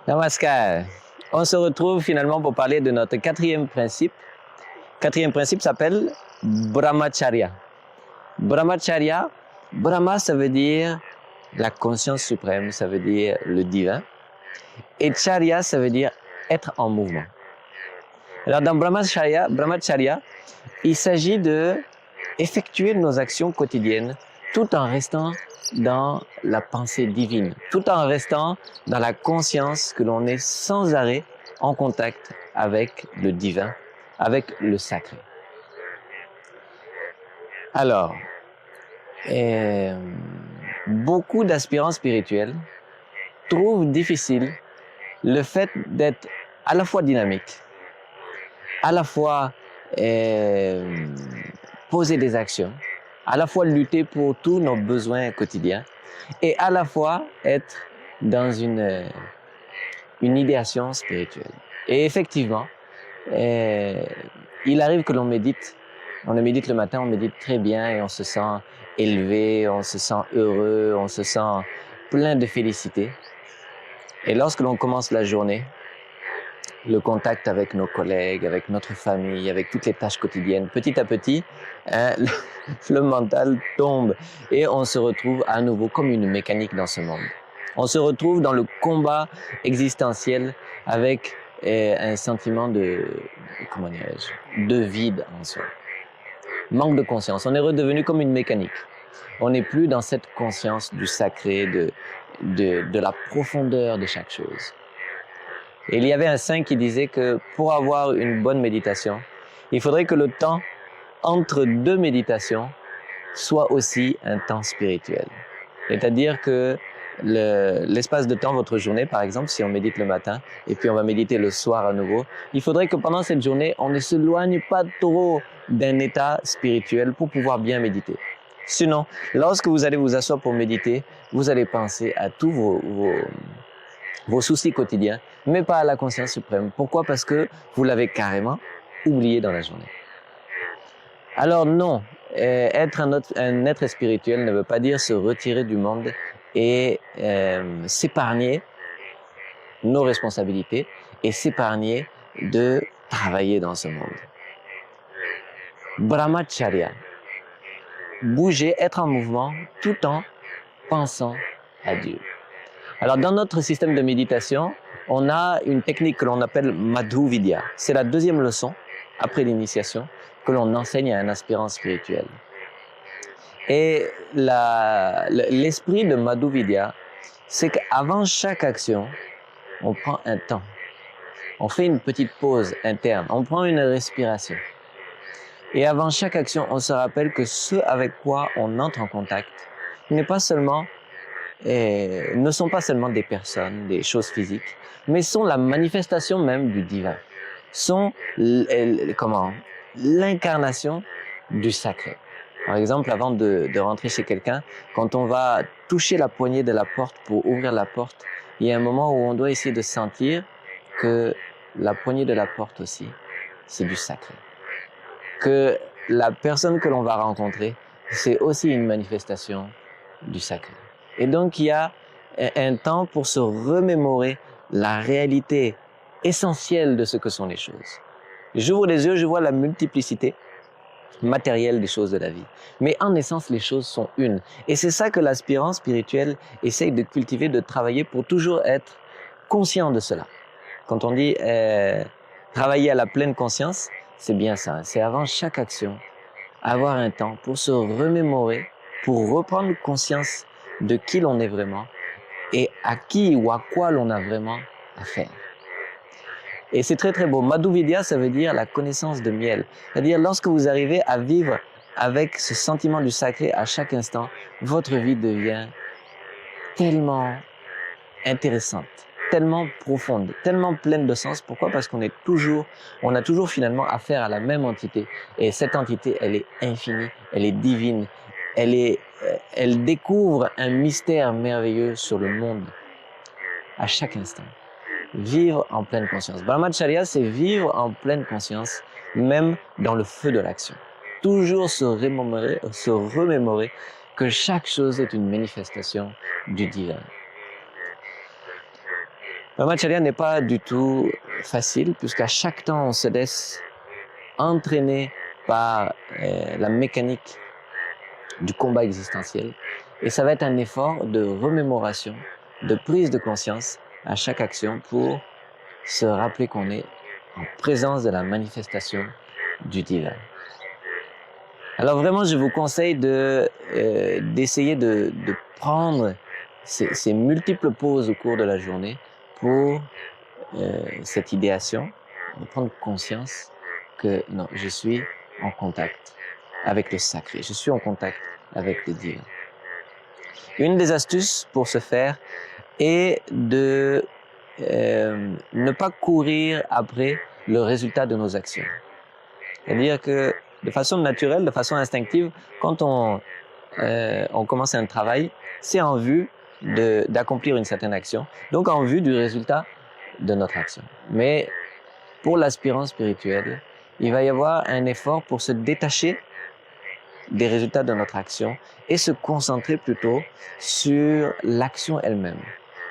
Namaskar. On se retrouve finalement pour parler de notre quatrième principe. Quatrième principe s'appelle Brahmacharya. Brahmacharya, Brahma ça veut dire la conscience suprême, ça veut dire le divin. Et Charya ça veut dire être en mouvement. Alors dans Brahmacharya, il s'agit de effectuer nos actions quotidiennes tout en restant dans la pensée divine, tout en restant dans la conscience que l'on est sans arrêt en contact avec le divin, avec le sacré. Alors, beaucoup d'aspirants spirituels trouvent difficile le fait d'être à la fois dynamique, à la fois poser des actions, à la fois lutter pour tous nos besoins quotidiens et à la fois être dans une idéation spirituelle. Et effectivement, il arrive que l'on médite le matin, on médite très bien et on se sent élevé, on se sent heureux, on se sent plein de félicité. Et lorsque l'on commence la journée, le contact avec nos collègues, avec notre famille, avec toutes les tâches quotidiennes, petit à petit, le mental tombe et on se retrouve à nouveau comme une mécanique dans ce monde. On se retrouve dans le combat existentiel avec un sentiment de vide en soi. Manque de conscience. On est redevenu comme une mécanique. On n'est plus dans cette conscience du sacré, de la profondeur de chaque chose. Et il y avait un saint qui disait que pour avoir une bonne méditation, il faudrait que le temps entre deux méditations soit aussi un temps spirituel. C'est-à-dire que l'espace de temps, votre journée par exemple, si on médite le matin et puis on va méditer le soir à nouveau, il faudrait que pendant cette journée, on ne s'éloigne pas trop d'un état spirituel pour pouvoir bien méditer. Sinon, lorsque vous allez vous asseoir pour méditer, vous allez penser à tous vos soucis quotidiens, mais pas à la conscience suprême. Pourquoi? Parce que vous l'avez carrément oublié dans la journée. Alors non, être un être spirituel ne veut pas dire se retirer du monde et s'épargner nos responsabilités et s'épargner de travailler dans ce monde. Brahmacharya, bouger, être en mouvement tout en pensant à Dieu. Alors dans notre système de méditation, on a une technique que l'on appelle Madhu Vidya. C'est la deuxième leçon après l'initiation que l'on enseigne à un aspirant spirituel. Et l'esprit de Madhu Vidya, c'est qu'avant chaque action, on prend un temps. On fait une petite pause interne, on prend une respiration. Et avant chaque action, on se rappelle que ce avec quoi on entre en contact ne sont pas seulement des personnes, des choses physiques, mais sont la manifestation même du divin, sont l'incarnation du sacré. Par exemple, avant de rentrer chez quelqu'un, quand on va toucher la poignée de la porte pour ouvrir la porte, il y a un moment où on doit essayer de sentir que la poignée de la porte aussi, c'est du sacré. Que la personne que l'on va rencontrer, c'est aussi une manifestation du sacré. Et donc, il y a un temps pour se remémorer la réalité essentielle de ce que sont les choses. J'ouvre les yeux, je vois la multiplicité matérielle des choses de la vie. Mais en essence, les choses sont une. Et c'est ça que l'aspirant spirituel essaye de cultiver, de travailler pour toujours être conscient de cela. Quand on dit travailler à la pleine conscience, c'est bien ça. C'est avant chaque action, avoir un temps pour se remémorer, pour reprendre conscience de qui l'on est vraiment et à qui ou à quoi l'on a vraiment affaire. Et c'est très très beau. Madhu Vidya, ça veut dire la connaissance de miel. C'est-à-dire lorsque vous arrivez à vivre avec ce sentiment du sacré à chaque instant, votre vie devient tellement intéressante, tellement profonde, tellement pleine de sens. Pourquoi? Parce qu'on a toujours finalement affaire à la même entité. Et cette entité, elle est infinie, elle est divine, elle découvre un mystère merveilleux sur le monde à chaque instant. Vivre en pleine conscience. Brahmacharya, c'est vivre en pleine conscience, même dans le feu de l'action. Toujours se remémorer que chaque chose est une manifestation du divin. Brahmacharya n'est pas du tout facile, puisqu'à chaque temps, on se laisse entraîner par la mécanique du combat existentiel. Et ça va être un effort de remémoration, de prise de conscience à chaque action pour se rappeler qu'on est en présence de la manifestation du divin. Alors vraiment, je vous conseille d'essayer de prendre ces multiples pauses au cours de la journée pour cette idéation, de prendre conscience que non, je suis en contact avec le sacré, je suis en contact avec le divin. Une des astuces pour ce faire est de ne pas courir après le résultat de nos actions. C'est-à-dire que de façon naturelle, de façon instinctive, quand on commence un travail, c'est en vue d'accomplir une certaine action, donc en vue du résultat de notre action. Mais pour l'aspirant spirituel, il va y avoir un effort pour se détacher des résultats de notre action et se concentrer plutôt sur l'action elle-même,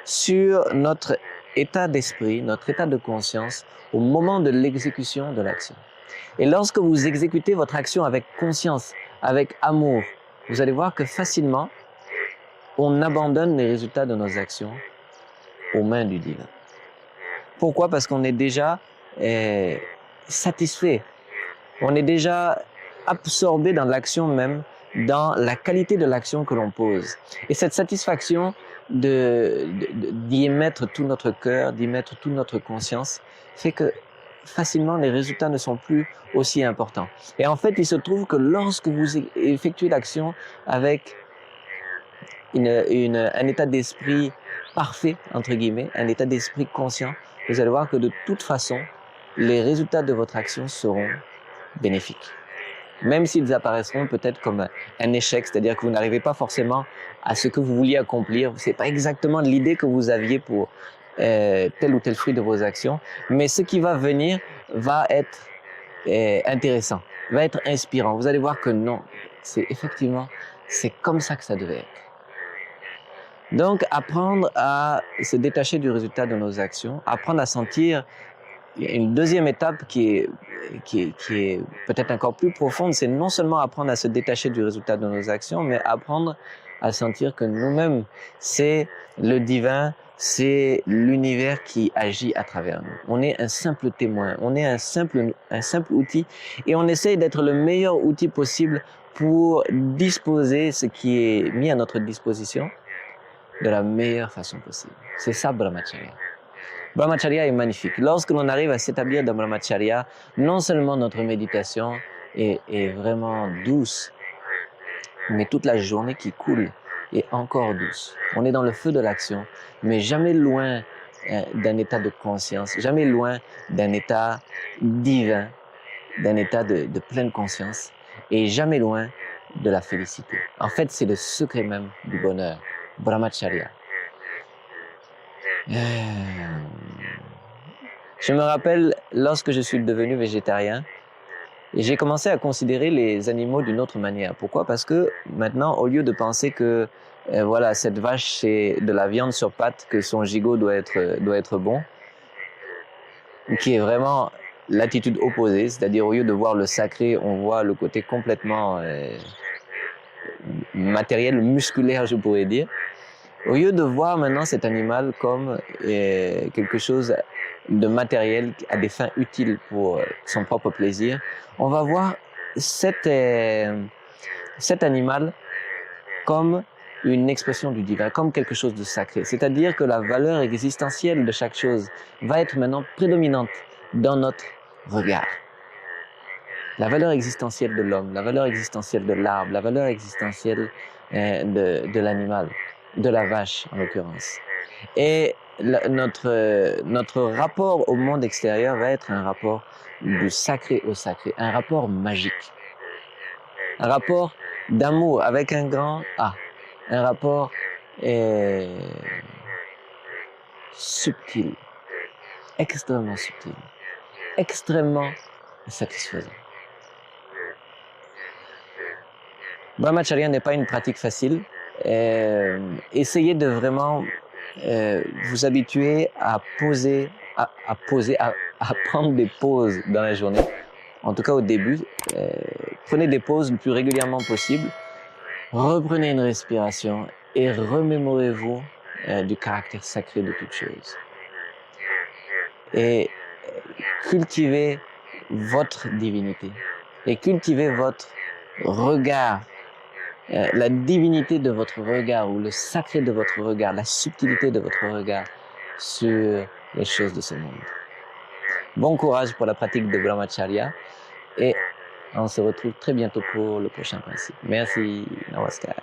sur notre état d'esprit, notre état de conscience au moment de l'exécution de l'action. Et lorsque vous exécutez votre action avec conscience, avec amour, vous allez voir que facilement, on abandonne les résultats de nos actions aux mains du divin. Pourquoi? Parce qu'on est déjà satisfait. On est déjà absorbé dans l'action même, dans la qualité de l'action que l'on pose. Et cette satisfaction d'y mettre tout notre cœur, d'y mettre toute notre conscience, fait que facilement les résultats ne sont plus aussi importants. Et en fait, il se trouve que lorsque vous effectuez l'action avec un état d'esprit parfait, entre guillemets, un état d'esprit conscient, vous allez voir que de toute façon, les résultats de votre action seront bénéfiques. Même s'ils apparaîtront peut-être comme un échec, c'est-à-dire que vous n'arrivez pas forcément à ce que vous vouliez accomplir, c'est pas exactement l'idée que vous aviez pour tel ou tel fruit de vos actions, mais ce qui va venir va être intéressant, va être inspirant. Vous allez voir que non, c'est comme ça que ça devait être. Donc, apprendre à se détacher du résultat de nos actions, apprendre à sentir une deuxième étape qui est peut-être encore plus profonde, c'est non seulement apprendre à se détacher du résultat de nos actions, mais apprendre à sentir que nous-mêmes, c'est le divin, c'est l'univers qui agit à travers nous. On est un simple témoin, on est un simple outil et on essaye d'être le meilleur outil possible pour disposer ce qui est mis à notre disposition de la meilleure façon possible. C'est ça Brahmacharya. Brahmacharya est magnifique. Lorsque l'on arrive à s'établir dans Brahmacharya, non seulement notre méditation est vraiment douce, mais toute la journée qui coule est encore douce. On est dans le feu de l'action, mais jamais loin d'un état de conscience, jamais loin d'un état divin, d'un état de pleine conscience, et jamais loin de la félicité. En fait, c'est le secret même du bonheur, Brahmacharya. Je me rappelle, lorsque je suis devenu végétarien, j'ai commencé à considérer les animaux d'une autre manière. Pourquoi? Parce que maintenant, au lieu de penser que voilà, cette vache c'est de la viande sur pattes, que son gigot doit être bon, qui est vraiment l'attitude opposée, c'est-à-dire au lieu de voir le sacré, on voit le côté complètement matériel, musculaire, je pourrais dire. Au lieu de voir maintenant cet animal comme quelque chose de matériel à des fins utiles pour son propre plaisir, on va voir cet animal comme une expression du divin, comme quelque chose de sacré. C'est-à-dire que la valeur existentielle de chaque chose va être maintenant prédominante dans notre regard. La valeur existentielle de l'homme, la valeur existentielle de l'arbre, la valeur existentielle de l'animal, de la vache en l'occurrence. Et notre rapport au monde extérieur va être un rapport du sacré au sacré, un rapport magique, un rapport d'amour avec un grand A, un rapport subtil, extrêmement subtil, extrêmement satisfaisant. Brahmacharya n'est pas une pratique facile. Essayez de vraiment vous habituer à à prendre des pauses dans la journée. En tout cas au début, prenez des pauses le plus régulièrement possible. Reprenez une respiration et remémorez-vous du caractère sacré de toute chose. Et cultivez votre divinité et cultivez votre regard, la divinité de votre regard ou le sacré de votre regard, la subtilité de votre regard sur les choses de ce monde. Bon courage pour la pratique de Brahmacharya et on se retrouve très bientôt pour le prochain principe. Merci, namaskar.